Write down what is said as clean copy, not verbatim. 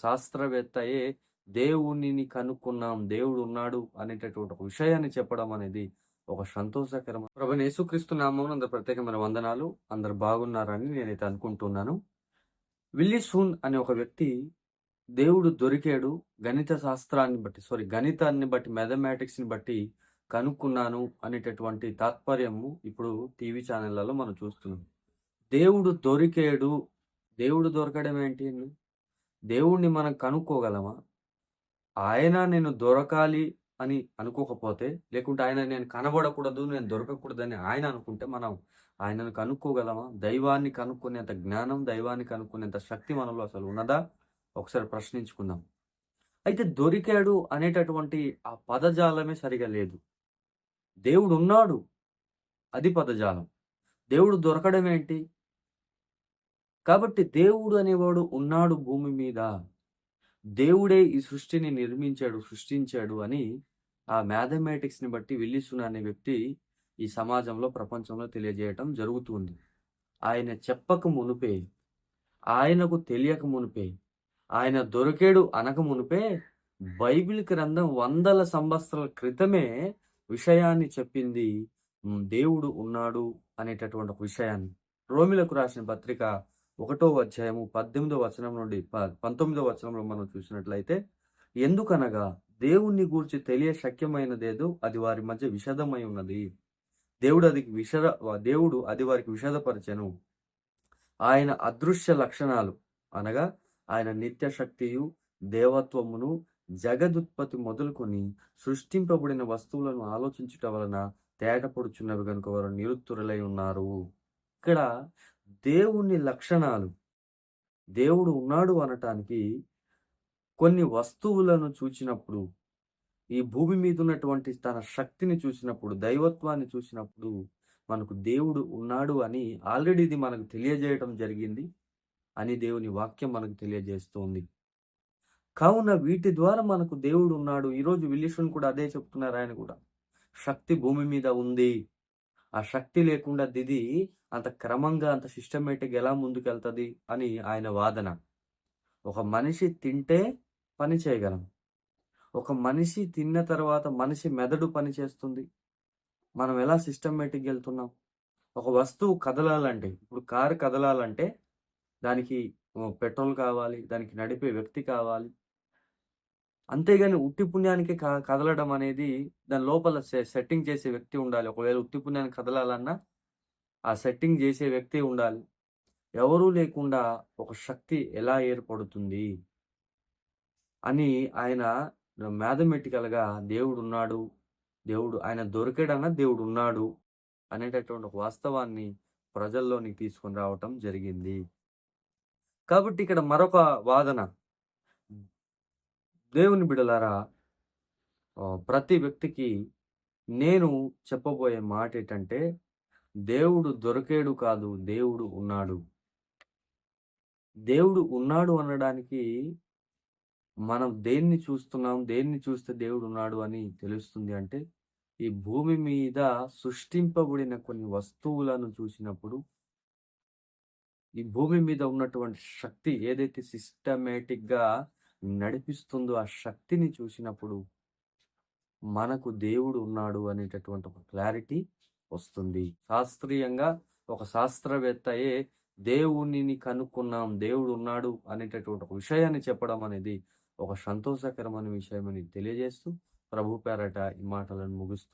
శాస్త్రవేత్తయే దేవునిని కనుక్కున్నాం, దేవుడు ఉన్నాడు అనేటటువంటి ఒక విషయాన్ని చెప్పడం అనేది ఒక సంతోషకరమైన ప్రభువైన యేసుక్రీస్తు నామమున అందరు ప్రత్యేకమైన వందనాలు. అందరు బాగున్నారని నేనైతే అనుకుంటున్నాను. విల్లీ సూన్ అనే ఒక వ్యక్తి దేవుడు దొరికాడు గణితాన్ని బట్టి మ్యాథమెటిక్స్‌ని బట్టి కనుక్కున్నాను అనేటటువంటి తాత్పర్యము ఇప్పుడు టీవీ ఛానెళ్లలో మనం చూస్తున్నాం. దేవుడు దొరికాడు. దేవుడు దొరకడం ఏంటి? దేవుడిని మనం కనుక్కోగలమా? ఆయన నేను దొరకాలి అని అనుకోకపోతే, లేకుంటే ఆయన నేను కనబడకూడదు, నేను దొరకకూడదని ఆయన అనుకుంటే మనం ఆయనను కనుక్కోగలమా? దైవాన్ని కనుక్కునేంత జ్ఞానం, దైవాన్ని కనుక్కునేంత శక్తి మనలో అసలు ఉన్నదా? ఒకసారి ప్రశ్నించుకుందాం. అయితే దొరికాడు అనేటటువంటి ఆ పదజాలమే సరిగా లేదు. దేవుడున్నాడు. అది పదజాలం. దేవుడు దొరకడం ఏంటి? కాబట్టి దేవుడు అనేవాడు ఉన్నాడు భూమి మీద. దేవుడే ఈ సృష్టిని సృష్టించాడు అని ఆ మ్యాథమెటిక్స్‌ని బట్టి విల్లీసూన్ అనే వ్యక్తి ఈ సమాజంలో, ప్రపంచంలో తెలియజేయటం జరుగుతుంది. ఆయన చెప్పక మునుపే, ఆయనకు తెలియక మునుపే, ఆయన దొరికాడు అనక మునుపే బైబిల్ గ్రంథం వందల సంవత్సరాల క్రితమే విషయాన్ని చెప్పింది. దేవుడు ఉన్నాడు అనేటటువంటి ఒక విషయాన్ని. రోమీయులకు రాసిన పత్రిక 1వ అధ్యాయము 18వ వచనం నుండి 19వ వచనంలో మనం చూసినట్లయితే, ఎందుకనగా దేవుణ్ణి గూర్చి తెలియ శక్యమైనదేదో అది వారి మధ్య విషదమై ఉన్నది. దేవుడు అది వారికి విషదపరచెను. ఆయన అదృశ్య లక్షణాలు అనగా ఆయన నిత్య శక్తియు, దేవత్వమును, జగదుత్పత్తి మొదలుకొని సృష్టింపబడిన వస్తువులను ఆలోచించుట వలన తేటపడుచున్నవి గనుక వారు నిరుత్తురులై ఉన్నారు. ఇక్కడ దేవుని లక్షణాలు, దేవుడు ఉన్నాడు అనటానికి కొన్ని వస్తువులను చూచినప్పుడు, ఈ భూమి మీద ఉన్నటువంటి తన శక్తిని చూసినప్పుడు, దైవత్వాన్ని చూసినప్పుడు మనకు దేవుడు ఉన్నాడు అని ఆల్రెడీ ఇది మనకు తెలియజేయటం జరిగింది అని దేవుని వాక్యం మనకు తెలియజేస్తోంది. కావున వీటి ద్వారా మనకు దేవుడు ఉన్నాడు. ఈరోజు విల్లీసూన్ కూడా అదే చెప్తున్నారు. ఆయన కూడా శక్తి భూమి మీద ఉంది. ఆ శక్తి లేకుండా దిది అంత క్రమంగా, అంత సిస్టమేటిక్‌గా ఎలా ముందుకెళ్తది అని ఆయన వాదన. ఒక మనిషి తింటే పని చేయగలం. ఒక మనిషి తిన్న తర్వాత మనిషి మెదడు పనిచేస్తుంది. మనం ఎలా సిస్టమేటిక్‌గా ఎళ్తున్నాం? ఒక వస్తువు కదలాలంటే, ఇప్పుడు కారు కదలాలంటే దానికి పెట్రోల్ కావాలి, దానికి నడిపే వ్యక్తి కావాలి. అంతేగాని ఉట్టి పుణ్యానికి కదలడం అనేది దాని లోపల సెట్టింగ్ చేసే వ్యక్తి ఉండాలి. ఒకవేళ ఉట్టి పుణ్యానికి కదలాలన్నా ఆ సెట్టింగ్ చేసే వ్యక్తి ఉండాలి. ఎవరూ లేకుండా ఒక శక్తి ఎలా ఏర్పడుతుంది అని ఆయన మ్యాథమెటికల్‌గా ఆయన దొరికాడన్నా దేవుడున్నాడు అనేటటువంటి ఒక వాస్తవాన్ని ప్రజల్లోనికి తీసుకొని రావటం జరిగింది. కాబట్టి ఇక్కడ మరొక వాదన, దేవుని బిడ్డలారా, ప్రతి వ్యక్తికి నేను చెప్పబోయే మాట ఏంటంటే, దేవుడు దొరికాడు కాదు, దేవుడు ఉన్నాడు. దేవుడు ఉన్నాడు అనడానికి మనం దేన్ని చూస్తున్నాం, దేన్ని చూస్తే దేవుడు ఉన్నాడు అని తెలుస్తుంది అంటే, ఈ భూమి మీద సృష్టింపబడిన కొన్ని వస్తువులను చూసినప్పుడు, ఈ భూమి మీద ఉన్నటువంటి శక్తి ఏదైతే సిస్టమేటిక్‌గా నడిపిస్తుందో ఆ శక్తిని చూసినప్పుడు మనకు దేవుడు ఉన్నాడు అనేటటువంటి ఒక క్లారిటీ వస్తుంది. శాస్త్రీయంగా ఒక శాస్త్రవేత్తయే దేవునిని కనుక్కున్నాం, దేవుడు ఉన్నాడు అనేటటువంటి ఒక విషయాన్ని చెప్పడం అనేది ఒక సంతోషకరమైన విషయమని తెలియజేస్తూ, ప్రభు పేరట ఈ మాటలను ముగిస్తూ